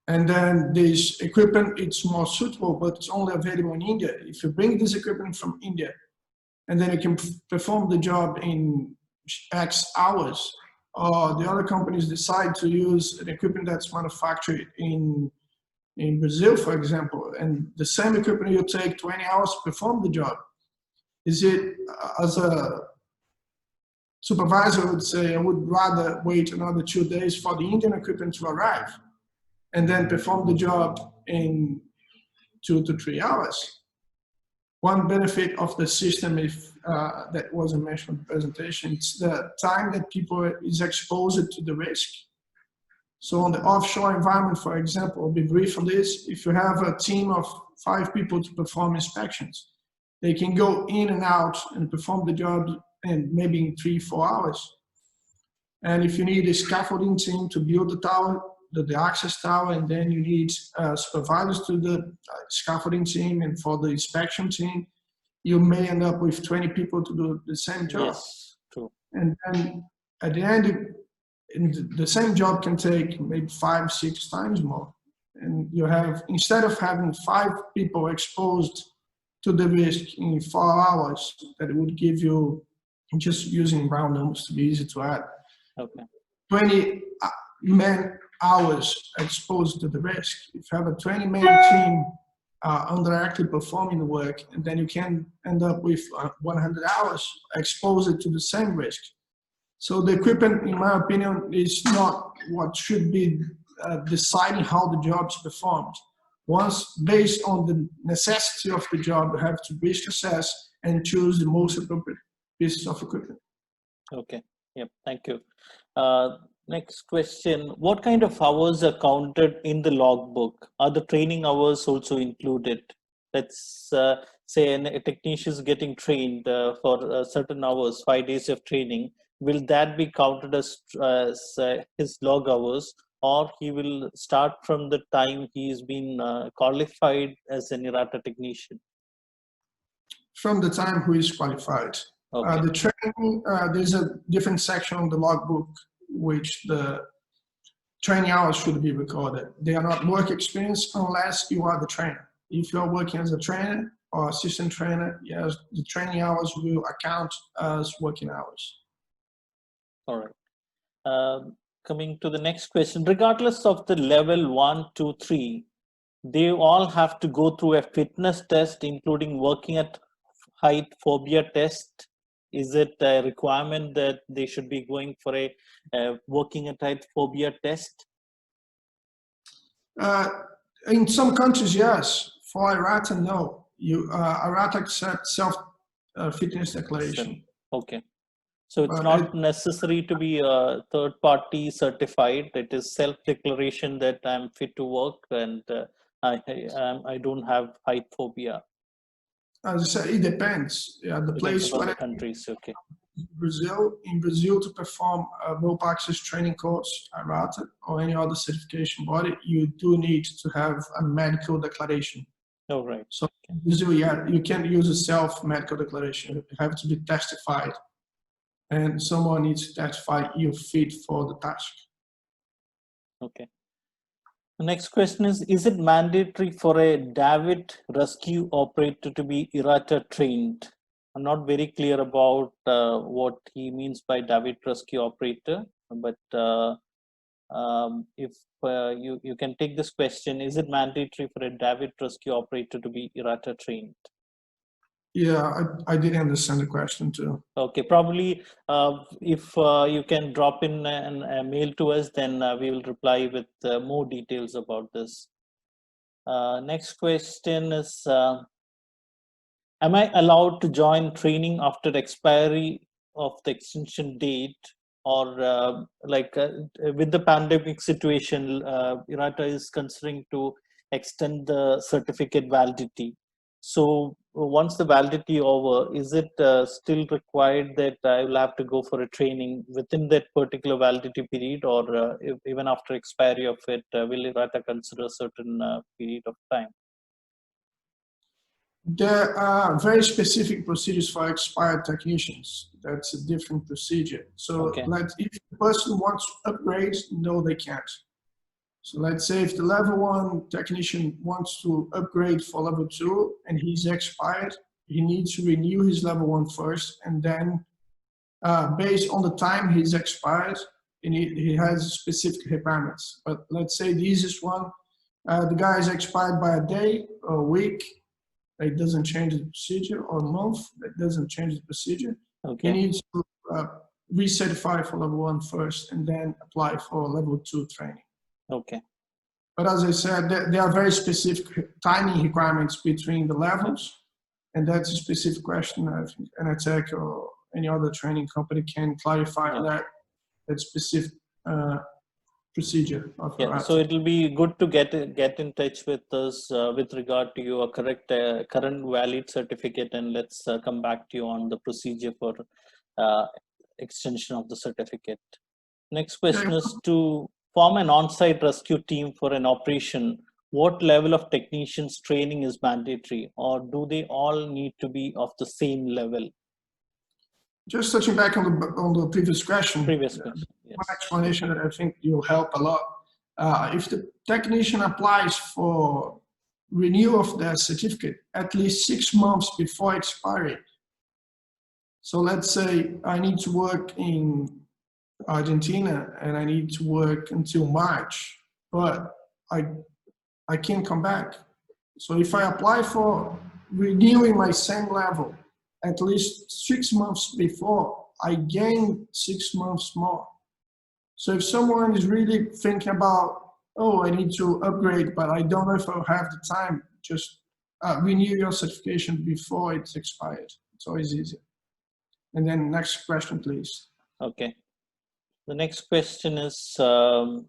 And then this equipment, it's more suitable, but it's only available in India. If you bring this equipment from India, and then you can perform the job in X hours, or the other companies decide to use an equipment that's manufactured in Brazil, for example, and the same equipment will take 20 hours to perform the job. Is it, as a supervisor would say, I would rather wait another 2 days for the Indian equipment to arrive and then perform the job in 2 to 3 hours. One benefit of the system, if that wasn't mentioned in the presentation, it's the time that people is exposed to the risk. So on the offshore environment, for example, I'll be brief on this. If you have a team of 5 people to perform inspections, they can go in and out and perform the job in maybe in 3-4 hours. And if you need a scaffolding team to build the tower, the access tower, and then you need supervisors to the scaffolding team and for the inspection team, you may end up with 20 people to do the same job. Yes, true. And then at the end, the same job can take maybe 5-6 times more. And you have, instead of having 5 people exposed to the risk in 4 hours, that it would give you, just using round numbers to be easy to add, Okay. 20 man hours exposed to the risk. If you have a 20-man team indirectly performing the work, and then you can end up with 100 hours exposed to the same risk. So the equipment, in my opinion, is not what should be deciding how the job is performed. Once, based on the necessity of the job, you have to risk assess and choose the most appropriate pieces of equipment. Okay. Yep. Thank you. Next question. What kind of hours are counted in the logbook? Are the training hours also included? Let's say a technician is getting trained for certain hours, 5 days of training. Will that be counted as his log hours, or he will start from the time he's been qualified as an IRATA technician? From the time who is qualified. Okay. The training, there's a different section on the logbook which the training hours should be recorded. They are not work experience unless you are the trainer. If you're working as a trainer or assistant trainer, yes, the training hours will account as working hours. All right. Coming to the next question, regardless of the level 1, 2, 3, they all have to go through a fitness test, including working at height phobia test. Is it a requirement that they should be going for a working at height phobia test? In some countries, yes. For IRATA, no. IRATA accepts self-fitness declaration. Okay. So it's not necessary to be third-party certified. It is self-declaration that I'm fit to work and I don't have height phobia. As I said, it depends. Yeah, the place on where the countries. Okay. Brazil. In Brazil, to perform a rope access training course, IRATA, or any other certification body, you do need to have a medical declaration. Oh, right. So in Brazil, yeah, you can't use a self-medical declaration. You have to be testified, and someone needs to testify you're fit for the task. Okay. The next question is it mandatory for a David rescue operator to be IRATA trained? I'm not very clear about what he means by David rescue operator, but if you can take this question, is it mandatory for a David rescue operator to be IRATA trained? Yeah, I didn't understand the question too. Okay, probably if you can drop in a mail to us, then we will reply with more details about this. Next question is, am I allowed to join training after expiry of the extension date, or with the pandemic situation, IRATA is considering to extend the certificate validity. So once the validity over, is it still required that I will have to go for a training within that particular validity period, or even after expiry of it, will IRATA consider a certain period of time? There are very specific procedures for expired technicians. That's a different procedure. So Okay. if the person wants to upgrade, no, they can't. So let's say if the level 1 technician wants to upgrade for level 2 and he's expired, he needs to renew his level 1 first, and then based on the time he's expired, he has specific requirements. But let's say the easiest one, the guy is expired by a day or a week, it doesn't change the procedure, or a month, it doesn't change the procedure. Okay. He needs to recertify for level 1 first and then apply for level 2 training. Okay. But as I said, there are very specific timing requirements between the levels, and that's a specific question I think IRATA or any other training company can clarify that specific procedure of IRATA. So it will be good to get in touch with us with regard to your current valid certificate, and let's come back to you on the procedure for extension of the certificate. Next question is, to form an on-site rescue team for an operation, what level of technicians training is mandatory, or do they all need to be of the same level? Just touching back on the previous question. Yes. One explanation that I think will help a lot. If the technician applies for renewal of their certificate at least 6 months before expiry. So let's say I need to work in Argentina and I need to work until March, but I can't come back. So if I apply for renewing my same level at least 6 months before, I gain 6 months more. So if someone is really thinking about, oh, I need to upgrade, but I don't know if I'll have the time, just renew your certification before it's expired. It's always easier. And then next question, please. Okay. The next question is, okay,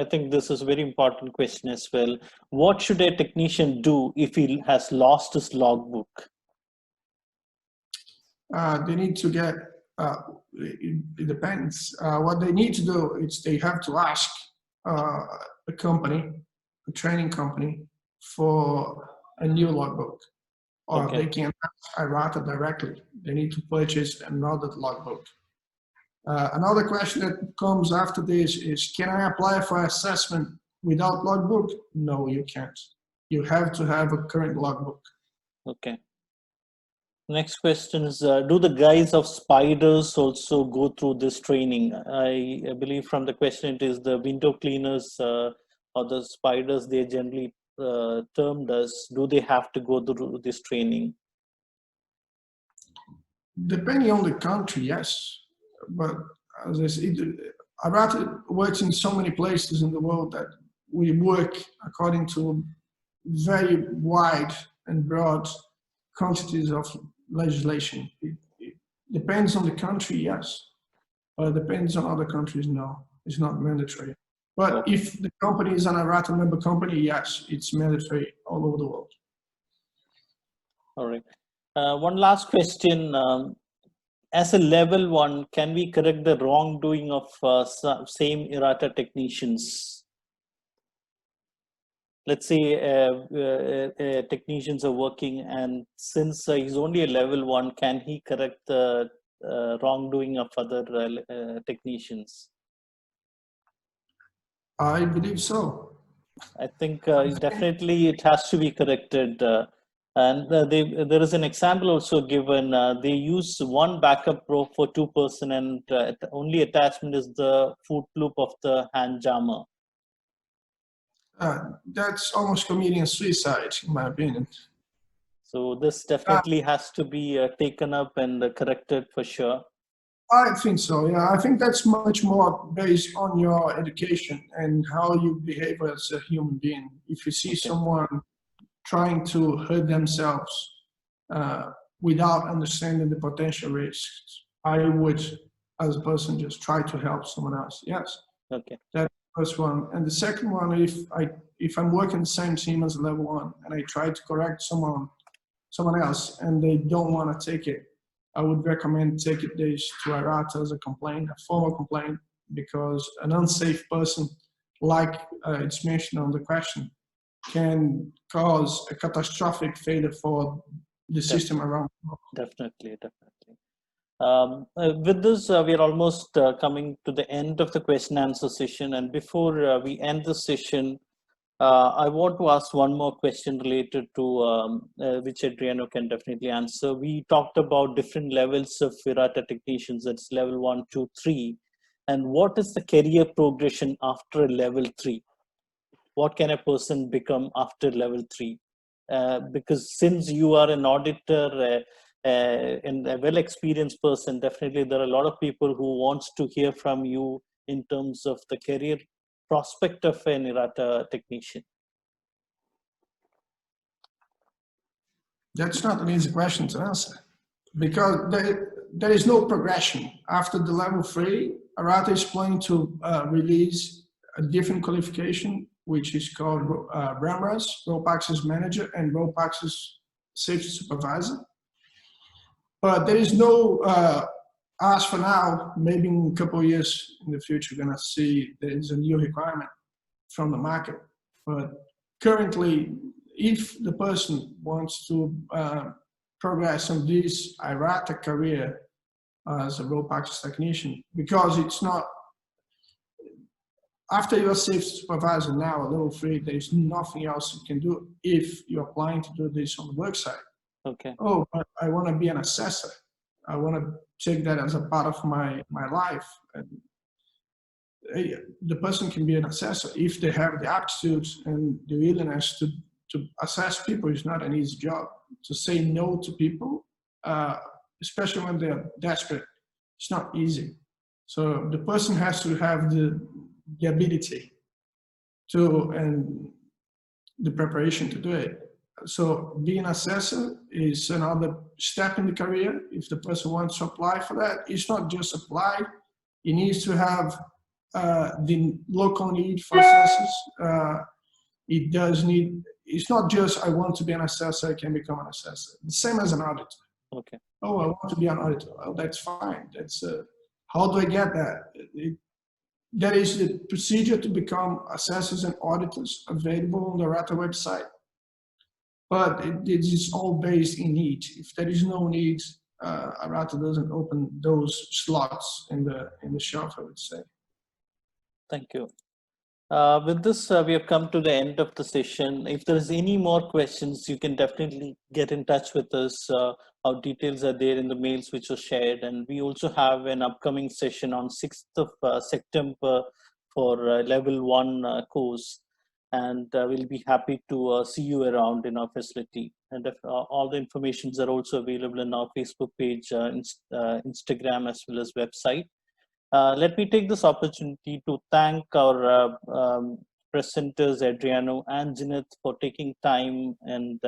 I think this is a very important question as well. What should a technician do if he has lost his logbook? They need to get, it depends. What they need to do is they have to ask a company, a training company, for a new logbook. Or they can ask IRATA directly. They need to purchase another logbook. Another question that comes after this is, can I apply for assessment without logbook? No, you can't. You have to have a current logbook. Okay. Next question is, do the guys of Spiders also go through this training? I believe from the question it is the window cleaners or the Spiders, they generally termed as, do they have to go through this training? Depending on the country, yes. But as I said, IRATA works in so many places in the world that we work according to very wide and broad quantities of legislation. It depends on the country, yes. But it depends on other countries, no. It's not mandatory. But if the company is an IRATA member company, yes, it's mandatory all over the world. All right. One last question. As a level one, can we correct the wrongdoing of same IRATA technicians? Let's say technicians are working, and since he's only a level one, can he correct the wrongdoing of other technicians? I believe so. I think definitely it has to be corrected. There is an example also given. They use one backup rope for 2 person, and only attachment is the foot loop of the hand jammer. That's almost committing suicide, in my opinion. So this definitely has to be taken up and corrected for sure. I think so, yeah. I think that's much more based on your education and how you behave as a human being. If you see someone trying to hurt themselves without understanding the potential risks, I would, as a person, just try to help someone else. Yes. Okay. That's the first one. And the second one, if I'm working the same team as a level one and I try to correct someone else and they don't want to take it, I would recommend taking this to IRATA as a complaint, a formal complaint, because an unsafe person, like it's mentioned on the question, can cause a catastrophic failure for the system around. Definitely. With this, we are almost coming to the end of the question answer session. And before we end the session, I want to ask one more question related to which Adriano can definitely answer. We talked about different levels of IRATA technicians. That's level 1, 2, 3. And what is the career progression after level 3? What can a person become after level 3? Because since you are an auditor and a well-experienced person, definitely there are a lot of people who wants to hear from you in terms of the career prospect of an IRATA technician. That's not an easy question to answer, because there is no progression. After the level 3, IRATA is planning to release a different qualification, which is called RAMRAS, Rope Access Manager, and Rope Access Safety Supervisor. But there is no, as for now, maybe in a couple of years in the future, you're gonna see there is a new requirement from the market. But currently, if the person wants to progress on this IRATA career as a rope access technician, because it's not, after you're a safety supervisor now, a level 3, there's nothing else you can do if you're applying to do this on the work site. Okay. Oh, but I want to be an assessor. I want to take that as a part of my life. And the person can be an assessor if they have the aptitude and the willingness to assess people. Is not an easy job. To say no to people, especially when they're desperate, it's not easy. So the person has to have the ability to and the preparation to do it. So being an assessor is another step in the career. If the person wants to apply for that, it's not just apply. He needs to have the local need for assessors. It does need, it's not just I want to be an assessor, I can become an assessor. The same as an auditor. Okay. Oh, I want to be an auditor. Well, that's fine. That's how do I get that? There is the procedure to become assessors and auditors available on the IRATA website. But it is all based in need. If there is no need, IRATA doesn't open those slots in the shelf, I would say. Thank you. With this, we have come to the end of the session. If there is any more questions, you can definitely get in touch with us. Our details are there in the mails which are shared. And we also have an upcoming session on 6th of September for level 1 course. And we'll be happy to see you around in our facility. And if, all the informations are also available in our Facebook page, Instagram, as well as website. Let me take this opportunity to thank our presenters, Adriano and Zenith, for taking time and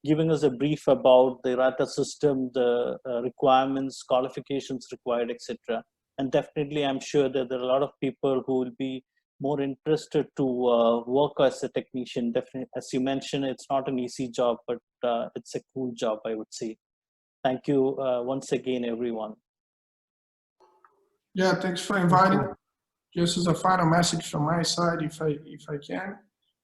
giving us a brief about the IRATA system, the requirements, qualifications required, etc. And definitely, I'm sure that there are a lot of people who will be more interested to work as a technician. Definitely, as you mentioned, it's not an easy job, but it's a cool job, I would say. Thank you once again, everyone. Yeah, thanks for inviting. Just as a final message from my side, if I can,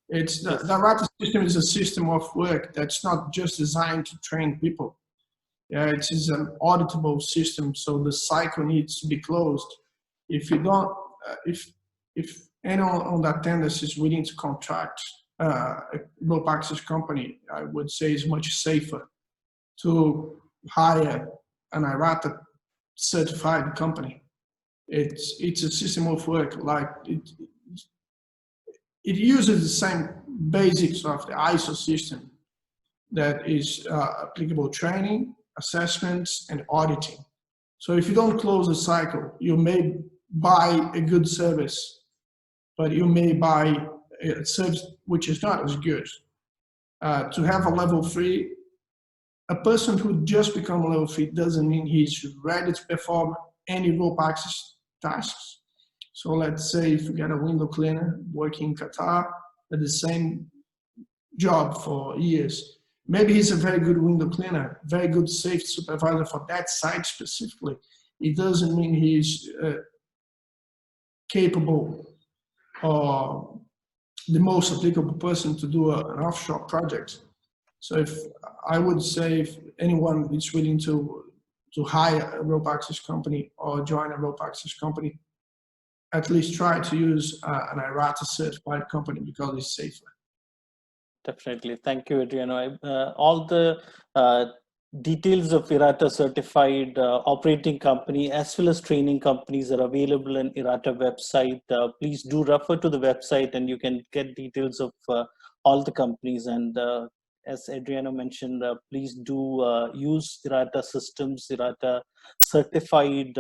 it's the IRATA system is a system of work that's not just designed to train people. Yeah, it is an auditable system, so the cycle needs to be closed. If you don't, if anyone on that tendency is willing to contract a rope access company, I would say it's much safer to hire an IRATA certified company. It's a system of work, like it uses the same basics of the ISO system that is applicable training, assessments, and auditing. So if you don't close the cycle, you may buy a good service, but you may buy a service which is not as good. To have a level 3, a person who just become a level 3 doesn't mean he's ready to perform any rope access tasks. So let's say if you get a window cleaner working in Qatar at the same job for years, maybe he's a very good window cleaner, very good safety supervisor for that site specifically. It doesn't mean he's capable or the most applicable person to do an offshore project. So if I would say if anyone is willing to hire a rope access company or join a rope access company, at least try to use an IRATA certified company because it's safer. Definitely. Thank you, Adriano. All the details of IRATA certified operating company as well as training companies are available on IRATA website. Please do refer to the website and you can get details of all the companies. And as Adriano mentioned, please do use IRATA systems, IRATA certified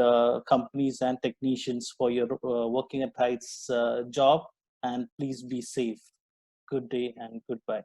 companies and technicians for your working at heights job. And please be safe. Good day and goodbye.